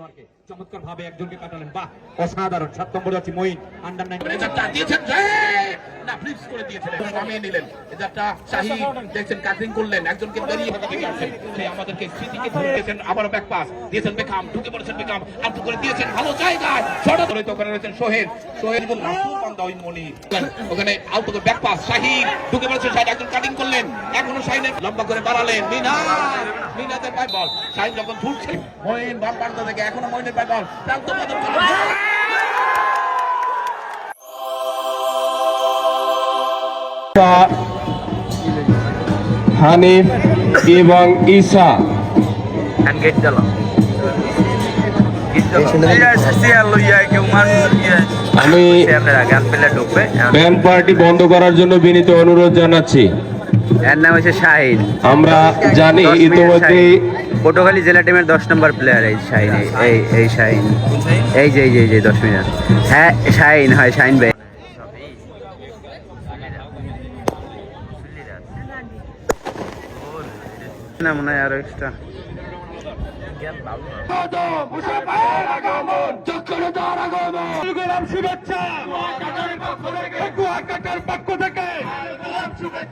খেলোয়াড়কে চমৎকার ভাবে একজনকে কাটালেন। বাহ, অসাধারণ। 7 নম্বরে আছে মঈন, আন্ডার 9 দিয়েছেন না, ফ্লিপস করে দিয়েছিলেন, নামিয়ে নিলেন। এটা শাহী দেখছেন কাটিং করলেন, একজনকে বেরিয়ে ভাগাতে গেছেন, সে আমাদেরকে স্মৃতিকে ধরে দিয়েছেন। আবার ব্যাক পাস দিয়েছেন বেকহাম, ঢুকে পড়েছেন বেকহাম, আউট করে দিয়েছেন ভালো জায়গায়, শট ধরে তো করে রয়েছেন সোহেল, সোহেল বল রাসূল বান্দা ওই মনি ওখানে আউট করে ব্যাক পাস, শাহীন ঢুকে পড়েছেন, শাহীন একজন কাটিং করলেন, এখনো শাহীনের লম্বা করে বাড়ালেন, মিনাদের পাই বল, শাহীন যখন ছুটছে মঈন বাম প্রান্ত থেকে, এখনো মঈনের পাই বল, প্রান্ত বদল হানিফ এবং ঈসা। আমি ব্যান্ড পার্টি বন্ধ করার জন্য বিনীত অনুরোধ জানাচ্ছি। এর নাম হচ্ছে শাহিন। আমরা জানি ইতিমধ্যে পটুয়াখালী জেলা টিমের 10 নম্বর প্লেয়ার এই শাহিন, এই শাহিন, এই যে 10 মিনিট। হ্যাঁ শাহিন, হয় শাহিন ভাই। না মনে হয় আরো এক্সট্রা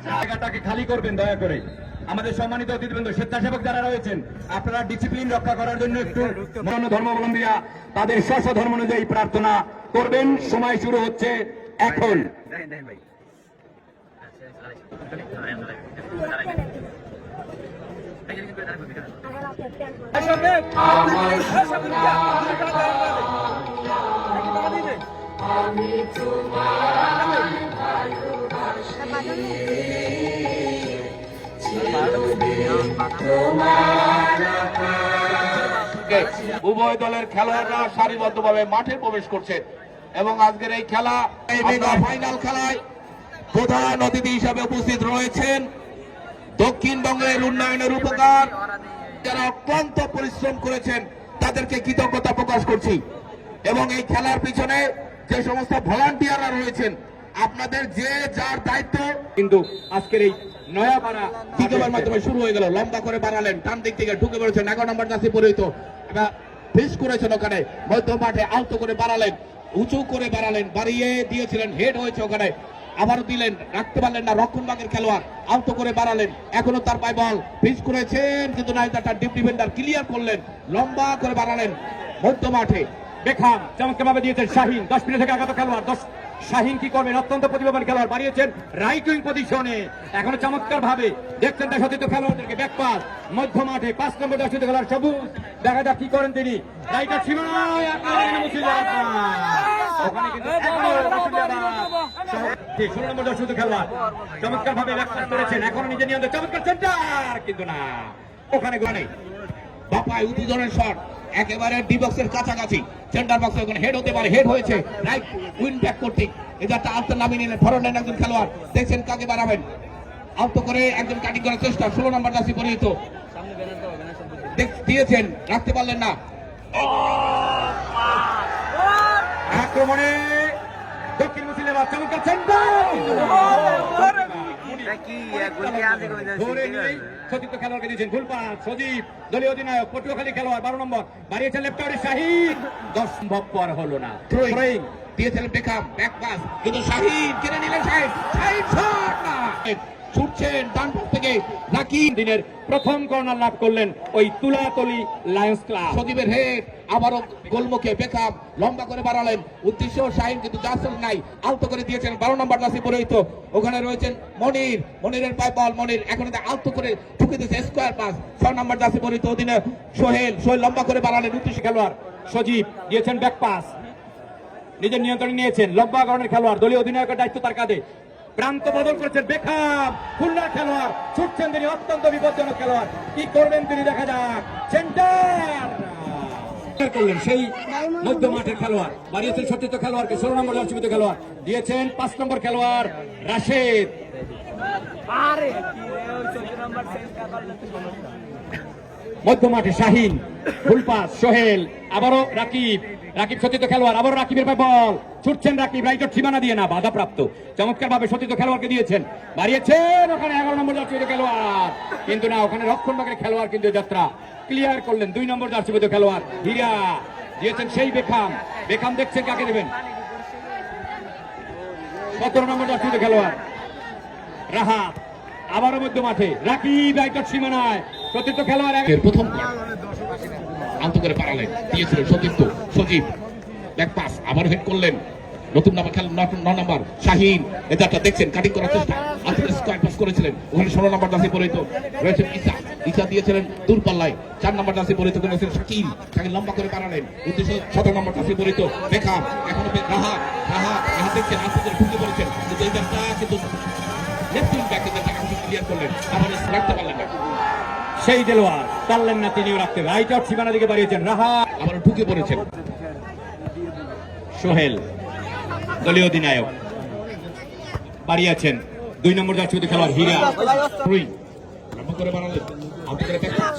জায়গাটাকে খালি করবেন দয়া করে। আমাদের সম্মানিত অতিথিবৃন্দ, স্বেচ্ছাসেবক যারা রয়েছেন, আপনারা ডিসিপ্লিন রক্ষা করার জন্য একটু ধর্মাবলম্বীরা তাদের স্ব ধর্ম অনুযায়ী প্রার্থনা করবেন। সময় শুরু হচ্ছে এখন। উভয় দলের খেলোয়াড়রা সারিবদ্ধভাবে মাঠে প্রবেশ করছে এবং আজকের এই খেলা, এই মেগা ফাইনাল খেলায় প্রধান অতিথি হিসাবে উপস্থিত রয়েছেন দক্ষিণবঙ্গের উন্নয়নের উপকার যারা অক্লান্ত পরিশ্রম করেছেন, তাদেরকে কৃতজ্ঞতা প্রকাশ করছি। এবং এই খেলার পিছনে যে সমস্ত ভলান্টিয়াররা রয়েছেন, আপনাদের যে যার দায়িত্ব, কিন্তু আজকের এই নয়াপাড়া দ্বিতীয়বার মাধ্যমে শুরু হয়ে গেল। লম্বা করে বাড়ালেন, ডান দিক থেকে ঢুকে পড়েছেন 11 নম্বর জার্সি পরিহিত, ফিস করেছেন ওখানে মধ্য মাঠে, আলতো করে বাড়ালেন, উঁচু করে বাড়ালেন, বাড়িয়ে দিয়েছিলেন, হেড হয়েছে ওখানে, আবারও দিলেন, রাখতে পারলেন না রক্ষণভাগের খেলোয়াড়, আলতো করে বাড়ালেন, এখনো তার পায় বল, ফিস করেছেন কিন্তু নাই, তার ডিপ ডিফেন্ডার ক্লিয়ার করলেন, লম্বা করে বাড়ালেন মধ্য মাঠে। বেকহাম চমৎকার ভাবে দিয়েছেন শাহিন, 10 মিনিট থেকে আগত খেলোয়াড়। শাহিন কি করবেন, অত্যন্ত প্রতিভাবান খেলোয়াড়, বাড়িয়েছেন রাইট উইং পজিশনে, এখনো চমৎকার ভাবে দেখছেন তার সতীর্থ খেলোয়াড়দেরকে। ব্যাক পাস মধ্য মাঠে 5 নম্বর দর্শিত খেলোয়াড় সবুজ, দেখা যাক কি করেন তিনি। রাইটার সীমানায় ওখানে কিন্তু 16 নম্বর দর্শিত খেলোয়াড় চমৎকার ভাবে ব্যাক পাস করেছেন, এখনো নিজে নিয়ন্ত্রণ, চমৎকার সেন্টার কিন্তু না, ওখানে গনে বাপায় উদ্বোধনের শট একেবারে ডি বক্সের কাছাকাছি, সেন্টার বক্সে ওখানে হেড হতে পারে, হেড হয়েছে রাইট উইন ব্যাক করতে, এটা আলতো নামিয়ে নিলেন ফরওয়ার্ড একজন খেলোয়াড়, দেখছেন কাকে বাড়াবেন, আলতো করে একজন কাটিং করার চেষ্টা, 16 নম্বর জার্সি পরিহিত দিয়েছেন, রাখতে পারলেন না, আক্রমণে দক্ষিণ মুসলিম চমৎকার সেন্টার খেলোয়াড়কে দিয়েছেন ভুল পাস, সজীব দলীয় অধিনায়ক পটুয়াখালী খেলোয়াড় 12 নম্বর, বাড়িয়েছেন লেফট উইং শাহিন, 10 সম্ভব পর হলো না, থ্রোয়িং দিয়েছিলেন বেকহাম, ব্যাক পাস কিন্তু শাহিন কিনে নিলেন, শাহিন শট না, ছুটছেন ডান পাশ থেকে নাকিম, দিনের প্রথম কর্নার লাভ করলেন ওই তুলাতলি লায়ন্স ক্লাব। সজীবের হেড আবারও গোলমুখে, বেকহাম লম্বা করে বাড়ালেন, উদ্দেশ্য শাহিন কিন্তু জার্সি নাই, আলতো করে দিয়েছেন 12 নম্বর জার্সি পরিহিত, ওখানে রয়েছেন মনির, মনিরের পায় বল, মনির এখন আলতো করে ঢুকে দিয়েছে স্কোয়ার পাস, 6 নম্বর জার্সি পরিহিত অধীনে সোহেল, সোহেল লম্বা করে বাড়ালেন, উদ্দেশ্য খেলোয়াড় সজীব দিয়েছেন ব্যাক পাস, নিজের নিয়ন্ত্রণে নিয়েছেন, লম্বা গড়নের খেলোয়াড়, দলীয় অধিনায়কের দায়িত্ব তার কাঁধে, প্রান্ত বদল করেছেন বেকহাম, খুলনার খেলোয়াড়, ছুটছেন তিনি, অত্যন্ত বিপজ্জনক খেলোয়াড়, কি করবেন তিনি দেখা যাক, সেন্টার করলেন সেই মধ্য মাঠের খেলোয়াড়, বাড়িয়েছেন সতীর্থ খেলোয়াড়কে, 16 নম্বর দর্শিত খেলোয়াড় দিয়েছেন 5 নম্বর খেলোয়াড় রাশেদ, মধ্য মাঠে শাহিন, ফুল পাস সোহেল, আবারও রাকিব, রাকিব সতীর্থ খেলোয়াড়, আবারও রাকিবের পায়ে বল, ছুটছেন রাকিব, রাইটের সীমানা দিয়ে না, বাধাপ্রাপ্ত, চমৎকার ভাবে সতীর্থ খেলোয়াড়কে দিয়েছেন, বাড়িয়েছেন, ওখানে 11 নম্বর জার্সিবদ্ধ খেলোয়াড়, কিন্তু না, ওখানে রক্ষণভাগের খেলোয়াড় কিন্তু যাত্রা ক্লিয়ার করলেন। 2 নম্বর জার্সিবদ্ধ খেলোয়াড় হীরা দিয়েছেন সেই বেখাম, বেখাম দেখছেন কাকে দেবেন, 17 নম্বর জার্সিবদ্ধ খেলোয়াড় রাহাত, আবারও মধ্য মাঠে রাকিব, রাইটের সীমানায় সতীর্থ খেলোয়াড় এর প্রথম আন্ত করে পারালেন, দিয়েছিলেন সতীর্থ সজীব, ব্যাক পাস আবার হেড করলেন নতুন নাম্বার খেলা 9 নাম্বার শাহিন, এটাটা দেখছেন কাটিং করার চেষ্টা, আজকে স্কোয়ার পাস করেছিলেন, ওখানে 16 নাম্বার জার্সি পরিহিত রয়েছেন ঈসা, ঈসা দিয়েছিলেন দূরপাল্লায় 4 নাম্বার জার্সি পরিহিত করেছেন শাকিল, শাকিল লম্বা করে পারালেন উদ্দেশ্য 17 নাম্বার জার্সি পরিহিত বেখাম, এখন রাহাত, রাহাত দেখছেন আস্তে করে ঢুকে পড়েছেন, কিন্তু এই ব্যাটটা কিন্তু লেফট উইং ব্যাকে ক্লিয়ার করলেন, আবার রাখতে পারলেন না, সেই দেলোয়ার পারলেন না তিনিও রাখতে, রাইট আউট সীমানা দিকে বাড়িয়েছেন রাহাত, আবার ঢুকে পড়েছেন সোহেল দলীয় অধিনায়ক বাড়িয়েছেন 2 নম্বর জার্সিবদ্ধ খেলোয়াড় হীরা, লম্বা করে বাড়ালেন, আউট করে ব্যাক পাস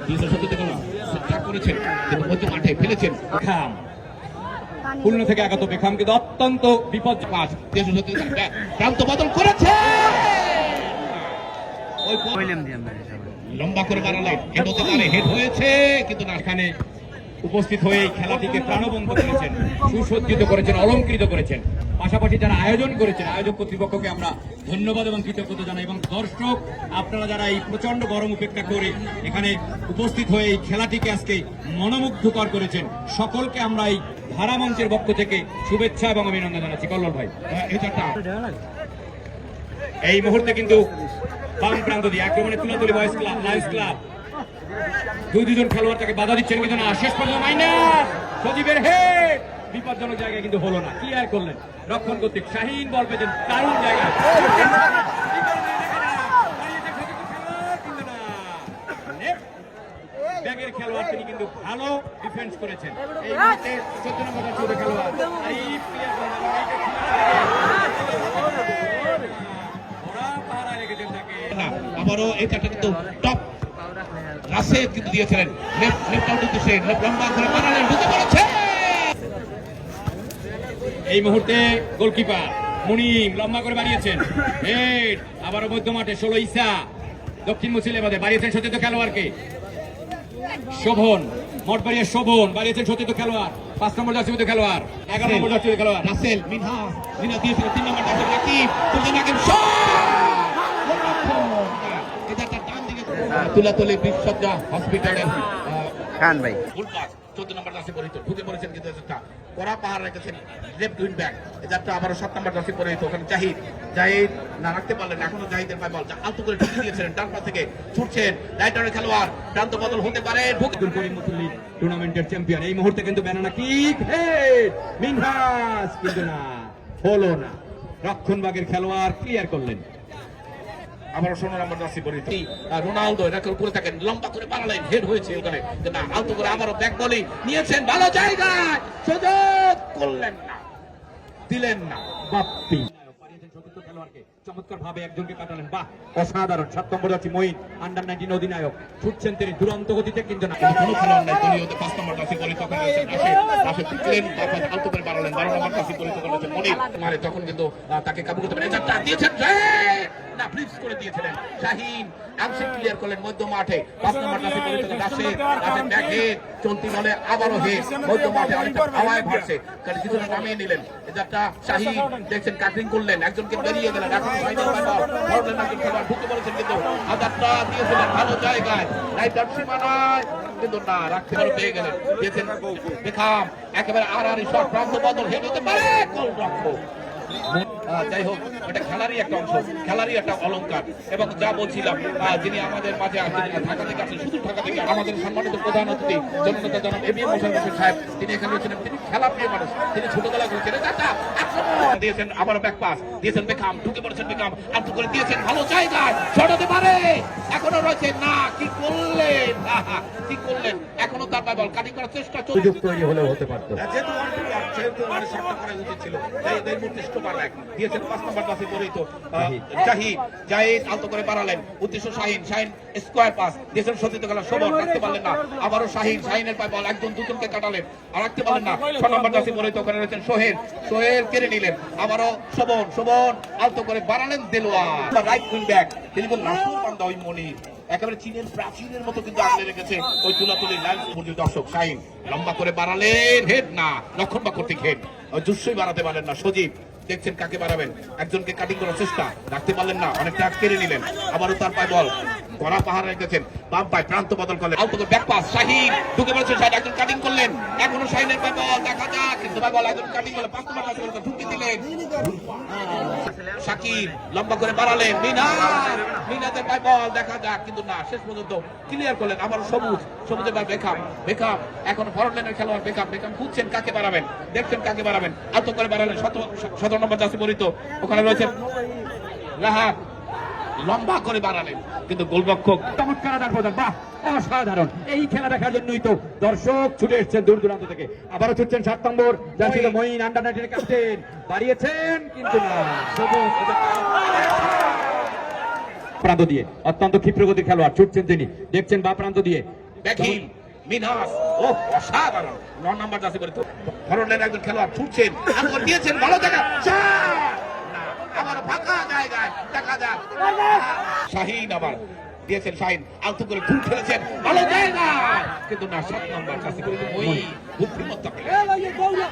দিয়েছেন সত্যি খেলোয়াড়, ট্র্যাক করেছেন কিন্তু মধ্যে মাঠে ফেলেছেন বেখাম, খুলনা থেকে আগত বেখাম কিন্তু অত্যন্ত বিপদ পাস দিয়েছেন সত্যি প্রান্ত বদল করেছে, লম্বা করে বাড়ালেন, হেড হতে পারে, হেড হয়েছে কিন্তু না, এখানে উপস্থিত হয়ে এই খেলাটিকে প্রাণবন্ত করেছেন, সুসজ্জিত করেছেন, অলংকৃত করেছেন, পাশাপাশি যারা আয়োজন করেছেন আয়োজক কর্তৃপক্ষকে আমরা ধন্যবাদ এবং কৃতজ্ঞতা জানাই, এবং দর্শক আপনারা যারা এই প্রচন্ড গরম উপেক্ষা করে এখানে উপস্থিত হয়ে এই খেলাটিকে আজকে মনোমুগ্ধকর করেছেন, সকলকে আমরা এই ধারা মঞ্চের পক্ষ থেকে শুভেচ্ছা এবং অভিনন্দন জানাচ্ছি। কল্লোল ভাই, এই মুহূর্তে কিন্তু বাম প্রান্ত দিয়ে আক্রমণে তুলাতুলি বয়েজ ক্লাব, লায়ন্স ক্লাব, দুজন খেলোয়াড় তাকে বাধা দিচ্ছেন কিন্তু না, শেষ পর্যন্ত মাইনাস সজীবের হেড, বিপজ্জনক জায়গায় কিন্তু হলো না, ক্লিয়ার করলেন রক্ষণ কর্তৃক, শাহিন বল পেয়েছেন দারুণ জায়গায়, ব্যাগের খেলোয়াড় তিনি কিন্তু ভালো ডিফেন্স করেছেন, এই মুহূর্তে 14 নম্বর জার্সি খেলোয়াড় আরিফ ক্লিয়ার আবারও এই চারটা কিন্তু টপ রাশেদ কিন্তু দিয়েছিলেন লেফট আউট উদ্দেশ্যে, লম্বা করে বাড়ালেন, ঢুকে পড়েছে, এই মুহূর্তে গোলকিপার মুনিম লম্বা করে বাড়িয়েছেন হেড, আবারও মধ্য মাঠে 16 ঈসা, দক্ষিণ মুসলিমাবাদে বাড়িয়েছেন সতীর্থ খেলোয়াড়কে, শোভন মঠবাড়িয়া শোভন বাড়িয়েছেন সতীর্থ খেলোয়াড়, 5 নম্বর জার্সিবদ্ধ খেলোয়াড়, 11 নম্বর জার্সিবদ্ধ খেলোয়াড় রাসেল, মিনহা দিয়েছিলেন 3 নম্বর জার্সি রাকিব, তুলাতলি বিশ্বজ্জা হসপিটালের খান ভাই ফুল পাস 14 নম্বর জার্সি পরিহিত ঢুকে পড়েছেন কিন্তু একটা কড়া পাহাড় রেখেছেন লেফট উইং ব্যাক, এটাটা আবারও 7 নম্বর জার্সি পরিহিত, ওখানে জাহিদ না রাখতে পারলেন, এখনো জাহিদের পায় বল আলতো করে ঢুকে দিয়েছিলেন, ডান পা থেকে ছুটছেন রাইটারের খেলোয়াড়, প্রান্ত বদল হতে পারে, আব্দুল করিম মুতুল্লি টুর্নামেন্টের চ্যাম্পিয়ন, এই মুহূর্তে কিন্তু ব্যানানা কিক হেড, মিনহাস কিন্তু না, হলো না, রক্ষণভাগের খেলোয়াড় ক্লিয়ার করলেন, আবার 16 নম্বর জার্সি পরিহিত রোনালদো এটাকে উপরে থাকেন, লম্বা করে বাড়ালেন, হেড হয়েছে ওখানে, না আলতো করে আবারও ব্যাক বলি নিয়েছেন, ভালো জায়গায় সুযোগ করলেন না, দিলেন না, বাপ্পি খেলোয়াড়কে চমৎকার ভাবে একজনকে কাটালেন, বাহ অসাধারণ, 7 নম্বর জার্সি মঈন আন্ডার 19 অধিনায়ক, ছুটছেন তিনি দুরন্ত গতিতে কিন্তু না, কোনো খেলোয়াড় নাই দলীয় 5 নম্বর জার্সি পরিহিত করেছেন রাশেদ টিকলেন, তারপর আলতো করে বাড়ালেন, 12 নম্বর জার্সি পরিহিত করেছেন মনির, মানে তখন কিন্তু তাকে কাবু করতে পারেন, এটা দিয়েছেন না ফ্লিপস করে দিয়েছিলেন শাহিন, আংশিক ক্লিয়ার করলেন মধ্য মাঠে, 5 নম্বর জার্সি পরিহিত রাশেদ ব্যাক হেড, চলতি বলে আবারও হেড, মধ্য মাঠে অনেকটা হাওয়ায় ভাসছে, কারণ কিছুটা নামিয়ে নিলেন, এটা শাহিন দেখছেন কাটিং করলেন, একজনকে বেরিয়ে গেলেন, এখন ফাইনাল বল একজন খেলোয়াড় ঢুকে পড়েছেন কিন্তু আদারটা দিয়েছিলেন ভালো জায়গায়, রাইট আউট সীমানায় কিন্তু না, রাখতে পারে পেয়ে গেলেন, দিয়েছেন বেখাম, একেবারে আড়াআড়ি শট, প্রান্ত বদল হেড হতে পারে, গোল রক্ষক, যাই হোক এটা খেলারই একটা অংশ, খেলারই একটা অলংকার, এবং যা বলছিলাম যিনি আমাদের মাঝে ঢাকা থেকে আসেন, শুধু ঢাকা থেকে আমাদের সম্মানিত প্রধান অতিথি জননেতা জনাব এবিএম মোশাররফ হোসেন সাহেব, তিনি এখানে ছিলেন, তিনি খেলা প্রিয় মানুষ, তিনি ছোটবেলা করেছেন, দিয়েছেন আবারও ব্যাক পাস দিয়েছেন বেখাম, ঢুকে পড়েছেন বেখাম, আলতো করে দিয়েছেন ভালো জায়গায়, শট হতে পারে, এখনো রয়েছে না, কি করলেন কি করলেন, এখনো তার পায় বল কাটিং করার চেষ্টা, সুযোগ তৈরি হলেও হতে পারতো, যেহেতু শটটা করা উচিত ছিল, এই মুহূর্তে সুপার ব্যাক দিয়েছেন 5 নম্বর জার্সি পরিহিত জাহিদ আলতো করে বাড়ালেন, উদ্দেশ্য শাহিন স্কোয়ার পাস দিয়েছেন সতীর্থ খেলা শোভন, রাখতে পারলেন না, আবারও শাহিনের পায়ে বল, একজন দুজনকে কাটালেন আর রাখতে পারলেন না। 6 নম্বর জার্সি পরিহিত ওখানে রয়েছেন সোহেল কেড়ে নিলেন, আবারও শোভন আলতো করে বাড়ালেন দেলোয়ার, রাইট উইং ব্যাক তিনি বল নাসুর বান্দা ওই মনির একেবারে চীনের প্রাচীনের মতো কিন্তু আগলে রেখেছে ওই তুলাতুলি লাইন পর্যন্ত। দর্শক শাহিন লম্বা করে বাড়ালেন, হেড না রক্ষণ বা কর্তৃক হেড, জুসই বাড়াতে পারলেন না। সজীব দেখছেন কাকে বাড়াবেন, একজনকে কাটিং করার চেষ্টা, রাখতে পারলেন না, অনেকটা কেড়ে নিলেন, আবারও তার পায়ে বল কড়া পাহাড় রেখেছেন, বাম পায়ে প্রান্ত বদল করলেন, আউট করে ব্যাক পাস শাহিন ঢুকে পড়েছেন, শাহিন একজন কাটিং করলেন, এখনো শাহিনের পায়ে বল দেখা যাক, কিন্তু পায়ে বল একজন কাটিং করলেন, 5 নম্বর কাছে ঢুকে দিলেন শাকিব লম্বা করে বাড়ালেন, মিনাদের পায়ে বল দেখা যাক, কিন্তু না, শেষ পর্যন্ত ক্লিয়ার করলেন। আবার সবুজের পায়ে বেখাম এখন ফরওয়ার্ড লাইনের খেলোয়াড় বেখাম খুঁজছেন কাকে বাড়াবেন, দেখছেন কাকে বাড়াবেন, আউট করে বাড়ালেন 17 নম্বর জার্সি পরিহিত ওখানে রয়েছে রাহাত, লম্বা করে বাড়ালেন কিন্তু গোলরক্ষক চমৎকার আদান প্রদান, বাহ অসাধারণ। এই খেলা দেখার জন্যই তো দর্শক ছুটে এসেছেন দূর দূরান্ত থেকে। আবারও ছুটছেন 7 নম্বর জার্সি মঈন, আন্ডার 19 ক্যাপ্টেন, বাড়িয়েছেন কিন্তু না, সবুজ প্রান্ত দিয়ে অত্যন্ত ক্ষিপ্রগতির খেলোয়াড় ছুটছেন তিনি, দেখছেন বা প্রান্ত দিয়ে ব্যাকিং মিনহাস ও অসাধারণ 9 নম্বর জার্সি পরিহিত ফরওয়ার্ড লাইনের একজন খেলোয়াড় ছুটছেন, আঙ্গুল দিয়েছেন, ভালো জায়গা আবার ফাঁকা জায়গায় দেখা যাক শাহিন আবার দিয়েছেন, শাহিন আলতু করে ঠুল খেলেছেন, ভালো জায়গা কিন্তু না। 7 নম্বর জার্সি পরিহিত ওই বুদ্ধিমত্তা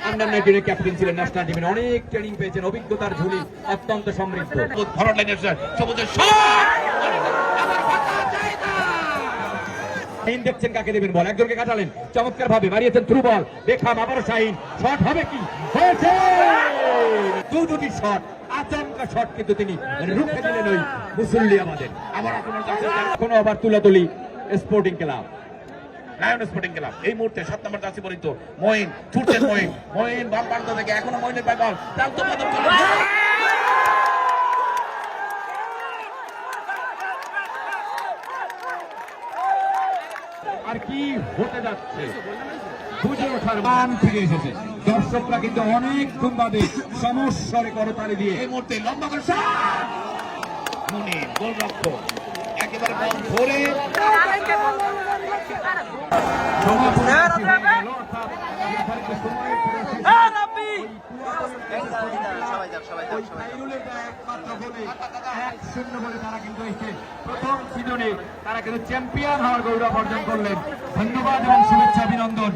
আন্ডার 19 ক্যাপ্টেন ছিলেন ন্যাশনাল টিমের, অনেক ট্রেনিং পেয়েছেন, অভিজ্ঞতার ঝুলি অত্যন্ত সমৃদ্ধ। ফরওয়ার্ড লাইনের সবুজের শাহিন দেখছেন কাকে দেবেন বল, একজনকে কাটালেন চমৎকার ভাবে, বাড়িয়েছেন থ্রু বল, বেখাম আবারও শাহিন, শট হবে কি, হয়েছে দুটি শট, আচমকা শট কিন্তু তিনি রুখে দিলেন ওই মুসল্লি আমাদের। এখনো আবার তুলাতুলি sporting club lion sporting club এই মুহূর্তে 7 নম্বর জার্সি পরিহিত মঈন ছুটছেন, মঈন বাম প্রান্ত থেকে এখনো মঈনের পায়ে বল, প্রান্ত বদল করলেন, আর কি হতে যাচ্ছে বুঝে ওঠার মান ফিরে এসেছে। দর্শকরা কিন্তু অনেক ভাবে সমস্যারে করতালি দিয়ে এই মুহূর্তে লম্বা করে মনির গোলরক্ষক একেবারে বল ধরে প্রথম সিজনে তারা কিন্তু চ্যাম্পিয়ন হওয়ার গৌরব অর্জন করলেন। ধন্যবাদ এবং শুভেচ্ছা অভিনন্দন।